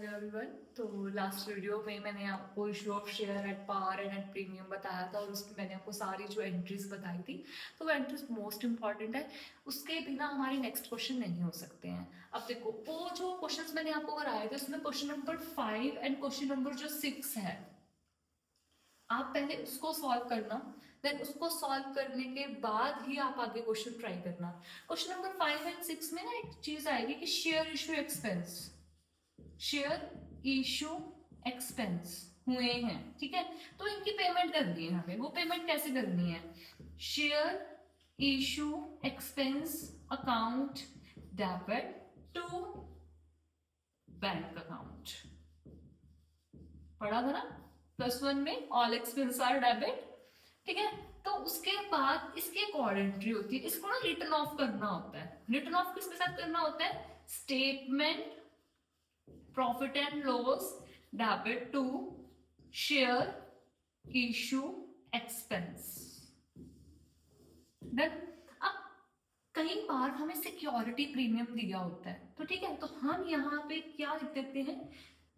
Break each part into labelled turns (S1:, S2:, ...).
S1: Hello everyone. तो last video में मैंने आपको issue of share at par and at premium बताया था, और उसमें मैंने आपको सारी जो एंट्रीज बताई थी। तो वो एंट्रीज मोस्ट इंपॉर्टेंट है, उसके बिना हमारे नेक्स्ट क्वेश्चन नहीं हो सकते हैं। अब देखो, वो जो क्वेश्चंस मैंने आपको कराए थे उसमें question number 5 and question number जो 6 है, आप पहले उसको सॉल्व करना। देन उसको सॉल्व करने के बाद ही आप आगे क्वेश्चन ट्राई करना। क्वेश्चन नंबर 5 एंड 6 में ना एक चीज आएगी कि share issue expense, share issue expense हुए हैं, ठीक है। तो इनकी पेमेंट करनी है हमें। वो पेमेंट कैसे करनी है? Share issue expense account debit to bank account. पढ़ा था ना +1 में, ऑल एक्सपेंस आर डेबिट, ठीक है। तो उसके बाद इसकी एक और एंट्री होती है, इसको ना रिटर्न ऑफ करना होता है। रिटर्न ऑफ किसके साथ करना होता है? Statement profit and loss debit to share issue expense. Then अब कई बार हमें सिक्योरिटी प्रीमियम दिया होता है, तो ठीक है, तो हम यहाँ पे क्या लिख देते हैं?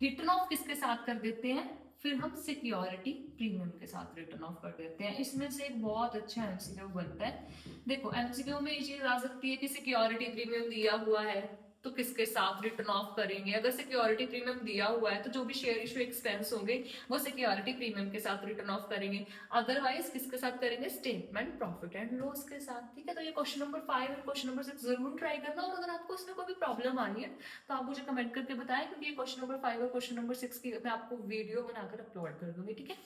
S1: रिटर्न ऑफ किसके साथ कर देते हैं? फिर हम सिक्योरिटी प्रीमियम के साथ रिटर्न ऑफ कर देते हैं। इसमें से एक बहुत अच्छा एमसीक्यू बनता है। देखो, एमसीक्यू में ये चीज आ सकती है कि सिक्योरिटी प्रीमियम दिया हुआ है तो किसके साथ रिटर्न ऑफ करेंगे। अगर सिक्योरिटी प्रीमियम दिया हुआ है तो जो भी शेयर इशू एक्सपेंस होंगे वो सिक्योरिटी प्रीमियम के साथ रिटर्न ऑफ करेंगे। अदरवाइज किसके साथ करेंगे? स्टेटमेंट प्रॉफिट एंड लॉस के साथ, ठीक है। तो ये क्वेश्चन नंबर 5 और क्वेश्चन नंबर 6 जरूर ट्राई करना, और अगर आपको इसमें कोई भी प्रॉब्लम आ रही है तो आप मुझे कमेंट करके बताएं, क्योंकि ये क्वेश्चन नंबर 5 और क्वेश्चन नंबर 6 की मैं आपको वीडियो बनाकर अपलोड कर दूंगी, ठीक है।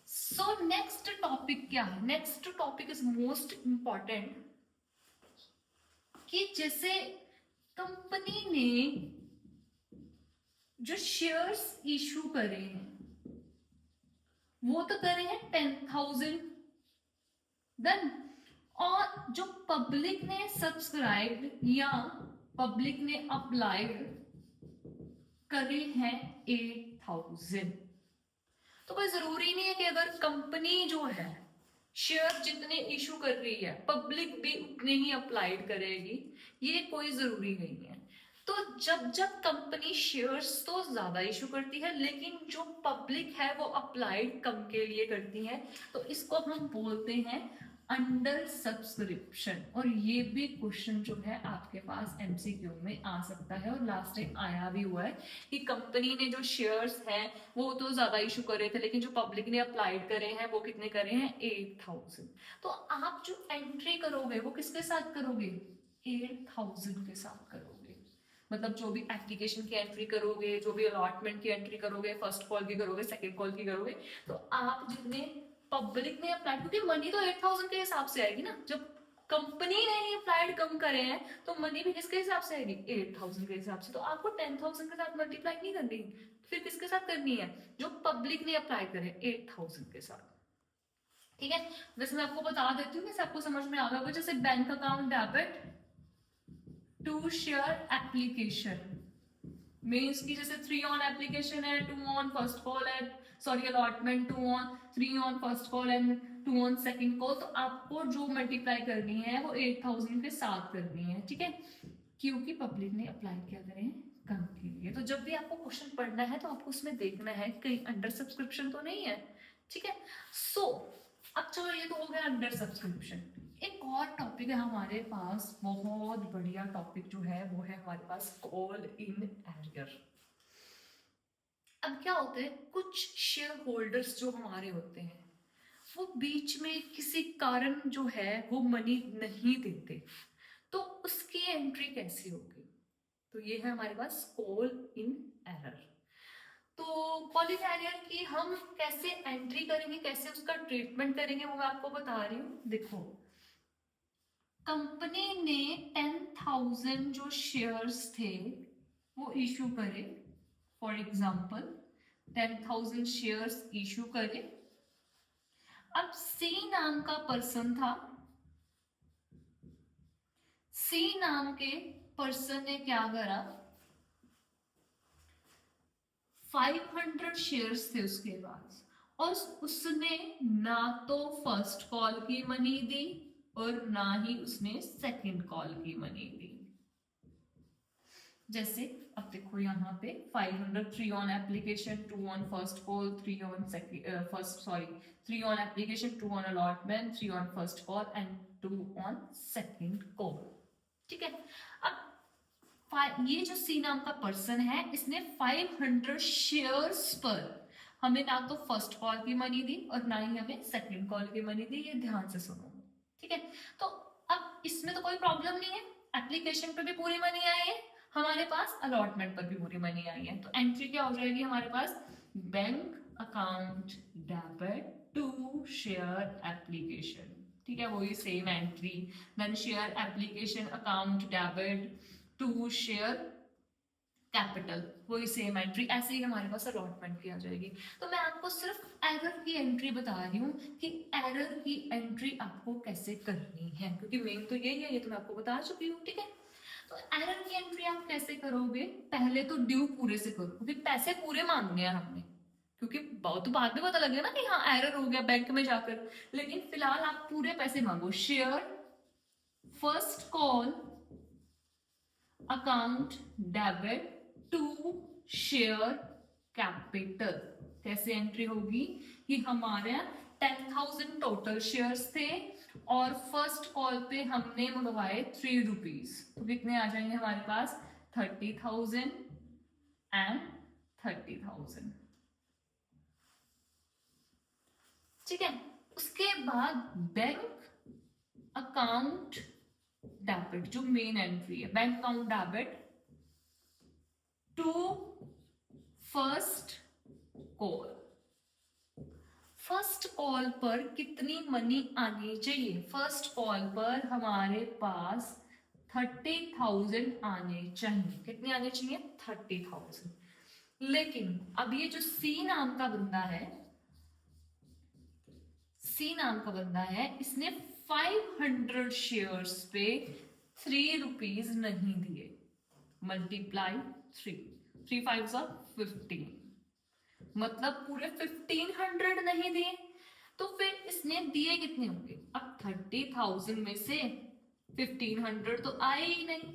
S1: सो नेक्स्ट टॉपिक क्या है? Next topic is most important, कि जैसे कंपनी ने जो शेयर्स इशू करे हैं वो तो करे हैं 10,000। देन और जो पब्लिक ने सब्सक्राइब या पब्लिक ने अप्लाइड करे हैं 8,000। तो कोई जरूरी नहीं है कि अगर कंपनी जो है शेयर जितने इशू कर रही है पब्लिक भी उतने ही अप्लाइड करेगी, ये कोई जरूरी नहीं है। तो जब जब कंपनी शेयर्स तो ज्यादा इशू करती है लेकिन जो पब्लिक है वो अप्लाइड कम के लिए करती है, तो इसको हम बोलते हैं अंडर सब्सक्रिप्शन। और ये भी क्वेश्चन जो है आपके पास एमसीक्यू में आ सकता है, और लास्ट टाइम आया भी हुआ है कि कंपनी ने जो शेयर्स हैं वो तो ज्यादा इशू करे थे लेकिन जो पब्लिक ने अप्लाइड करे हैं वो कितने करे हैं? 8,000। तो आप जो एंट्री करोगे वो किसके साथ करोगे? 8,000 के साथ करोगे। मतलब जो भी एप्लीकेशन की एंट्री करोगे, जो भी अलॉटमेंट की एंट्री करोगे, फर्स्ट कॉल की करोगे, सेकंड कॉल की करोगे, तो आप जितने पब्लिक ने अप्लाई, क्योंकि मनी तो 8,000 के हिसाब से आएगी ना। जब कंपनी ने ही अप्लाइड कम करे हैं तो मनी भी किसके हिसाब से आएगी? 8,000 के हिसाब से। तो आपको 10,000 के साथ मल्टीप्लाई नहीं करनी, फिर किसके साथ करनी है? जो पब्लिक ने अप्लाई करे 8,000 के साथ, ठीक है। वैसे मैं आपको बता देती हूँ, वैसे आपको समझ में आ गया। जैसे bank account debit to share application means की जैसे 3 ऑन एप्लीकेशन है, 2 ऑन फर्स्ट कॉल है, sorry allotment 2 on, 3 on first call and 2 on second call. तो आपको जो मल्टीप्लाई करनी है वो 8,000 के साथ करनी है, ठीक है, क्योंकि पब्लिक ने अप्लाई क्या करें? कम के लिए। तो जब भी आपको क्वेश्चन पढ़ना है तो आपको उसमें देखना है कहीं अंडर सब्सक्रिप्शन तो नहीं है, ठीक है। सो अब चलो, ये तो हो गया अंडर सब्सक्रिप्शन। एक और टॉपिक है हमारे पास, बहुत बढ़िया टॉपिक जो है वो है हमारे पास कॉल इन एरियर। अब क्या होता है, कुछ शेयर होल्डर्स जो हमारे होते हैं वो बीच में किसी कारण जो है वो मनी नहीं देते, तो उसकी एंट्री कैसी होगी? तो ये है हमारे पास कॉल इन एरर। तो कॉल इन एरर की हम कैसे एंट्री करेंगे, कैसे उसका ट्रीटमेंट करेंगे, वो मैं आपको बता रही हूँ। देखो, कंपनी ने 10,000 जो शेयर्स थे वो इशू करे। फॉर एग्जाम्पल 10,000 शेयर्स इशू करे। अब सी नाम का पर्सन था, सी नाम के पर्सन ने क्या करा? 500 शेयर्स थे उसके पास, और उसने ना तो फर्स्ट कॉल की मनी दी और ना ही उसने सेकंड कॉल की मनी दी। जैसे अब देखो यहाँ पे 500 3 on application, 2 on first call, 3 on first sorry 3 on application, 2 on allotment, 3 on first call and 2 on second call. ठीक है, अब ये जो सी नाम का पर्सन है इसने 500 शेयर्स पर हमें ना तो फर्स्ट कॉल की मनी दी और ना ही हमें सेकंड कॉल की मनी दी, ये ध्यान से सुनो। ठीक है, तो अब इसमें तो कोई प्रॉब्लम नहीं है, एप्लीकेशन पे भी पूरी मनी आई है हमारे पास, अलॉटमेंट पर भी पूरी मनी आई है, तो एंट्री क्या हो जाएगी हमारे पास, bank account debit to share application. ठीक है, वही same entry, then share application account debit to share capital, वही सेम एंट्री, ऐसे ही हमारे पास अलॉटमेंट की आ जाएगी। तो मैं आपको सिर्फ एरर की एंट्री बता रही हूँ कि एरर की एंट्री आपको कैसे करनी है, क्योंकि मेन तो यही है, ये तो मैं आपको बता चुकी हूँ। ठीक है, तो एरर की एंट्री आप कैसे करोगे, पहले तो ड्यू पूरे से करो, क्योंकि पैसे पूरे मांगने हैं हमने, क्योंकि बहुत बाद में पता लगेगा ना कि हाँ एरर हो गया बैंक में जाकर, लेकिन फिलहाल आप पूरे पैसे मांगो। Share first call account debit to share capital, कैसे एंट्री होगी कि हमारे 10,000 टोटल शेयर्स थे और फर्स्ट कॉल पे हमने मंगवाए 3 रुपीज, तो कितने आ जाएंगे हमारे पास 30,000 एंड 30,000। ठीक है, उसके बाद बैंक अकाउंट डेबिट, जो मेन एंट्री है, bank account debit to first call. First call पर कितनी मनी आनी चाहिए, फर्स्ट कॉल पर हमारे पास 30,000 आने चाहिए, कितने आने चाहिए 30,000। लेकिन अब ये जो सी नाम का बंदा है, सी नाम का बंदा है, इसने 500 शेयर्स पे 3 रुपीज नहीं दिए, मल्टीप्लाई 3 5 15, मतलब पूरे 1500 नहीं दिए, तो फिर इसने दिए कितने होंगे, अब 30,000 में से 1500 तो आए ही नहीं,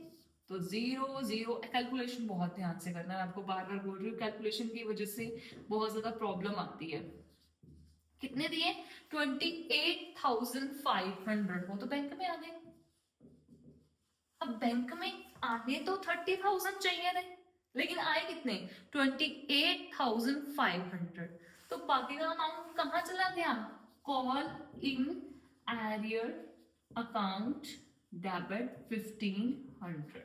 S1: तो 0 0, कैलकुलेशन बहुत ध्यान से करना, मैं आपको बार बार बोल रही हूँ, कैलकुलेशन की वजह से बहुत ज्यादा प्रॉब्लम आती है। कितने दिए 28,500, वो तो बैंक में आ गए, अब बैंक में आने तो 30,000 चाहिए थे, लेकिन आए कितने 28,500, तो बाकी का अमाउंट कहाँ चला गया, call in arrear account debit 1500।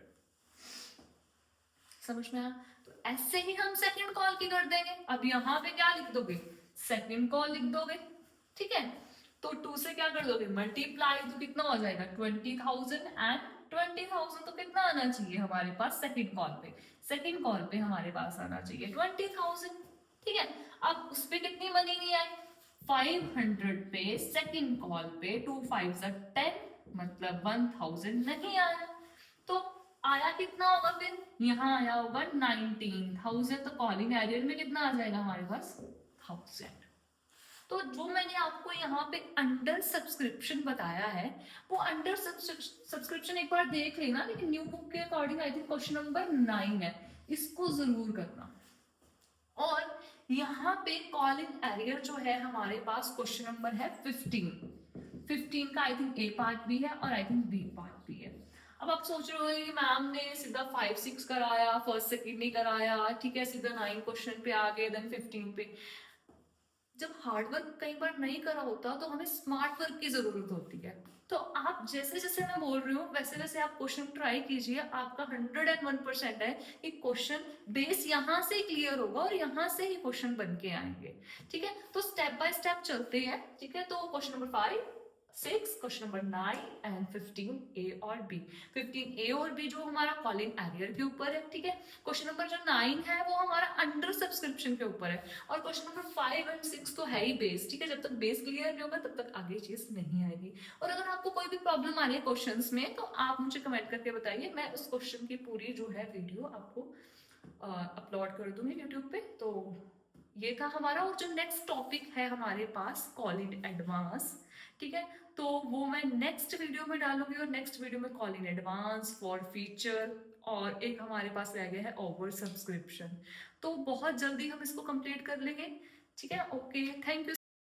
S1: समझ में आया, तो ऐसे ही हम सेकंड कॉल की कर देंगे, अब यहाँ पे क्या लिख दोगे, सेकंड कॉल लिख दोगे। ठीक है, तो 2 से क्या कर दोगे मल्टीप्लाई, तो कितना हो जाएगा 20,000 एंड 20,000, तो कितना आना चाहिए हमारे पास सेकंड कॉल पे, सेकंड कॉल पे हमारे पास आना चाहिए 20,000। ठीक है, अब उस पे कितनी मनी नहीं आई, 500 पे सेकंड कॉल पे 2 5 10, मतलब 1,000 नहीं आया, तो आया कितना होगा फिर, यहाँ आया होगा 19,000, तो कॉलिंग एरियर में कितना आ जाएगा हमारे पास 1000। तो जो मैंने आपको यहाँ पे अंडर सब्सक्रिप्शन बताया है, वो अंडर सब्सक्रिप्शन एक बार देख लेना, लेकिन न्यू बुक के according I think question number 9 है, इसको जरूर करना। और यहाँ पे कॉलिंग एरियर जो है हमारे पास क्वेश्चन नंबर है 15 का, आई थिंक ए पार्ट भी है और आई थिंक बी पार्ट भी है। अब आप सोच रहे हो मैम ने सीधा 5 6 कराया, फर्स्ट सेकंड नहीं कराया, ठीक है सीधा 9 क्वेश्चन पे आ गए, देन 15 पे। जब हार्डवर्क कई बार नहीं करा होता तो हमें स्मार्ट वर्क की जरूरत होती है, तो आप जैसे जैसे मैं बोल रही हूँ वैसे वैसे आप क्वेश्चन ट्राई कीजिए, आपका 101% है कि क्वेश्चन बेस यहाँ से क्लियर होगा और यहाँ से ही क्वेश्चन बन के आएंगे। ठीक है, तो स्टेप बाय स्टेप चलते हैं। ठीक है, तो question number 5 6, question number 9 and 15 ए और बी। 15 ए और बी जो हमारा कॉलिंग एरियर के ऊपर है। ठीक है, क्वेश्चन नंबर जो 9 है वो हमारा अंडर सब्सक्रिप्शन के ऊपर है, और क्वेश्चन नंबर 5 एंड 6 तो है ही बेस। ठीक है, जब तक बेस क्लियर नहीं होगा तब तक आगे चीज नहीं आएगी। और अगर आपको कोई भी प्रॉब्लम आ रही है क्वेश्चंस में तो आप मुझे कमेंट करके बताइए, मैं उस क्वेश्चन की पूरी जो है वीडियो आपको अपलोड कर दूंगी यूट्यूब पे। तो ये था हमारा, और जो नेक्स्ट टॉपिक है हमारे पास कॉल इन एडवांस। ठीक है, तो वो मैं नेक्स्ट वीडियो में डालूंगी, और नेक्स्ट वीडियो में call in advance for feature और एक हमारे पास रह गया है ओवर सब्सक्रिप्शन। तो बहुत जल्दी हम इसको कंप्लीट कर लेंगे। ठीक है, ओके, थैंक यू।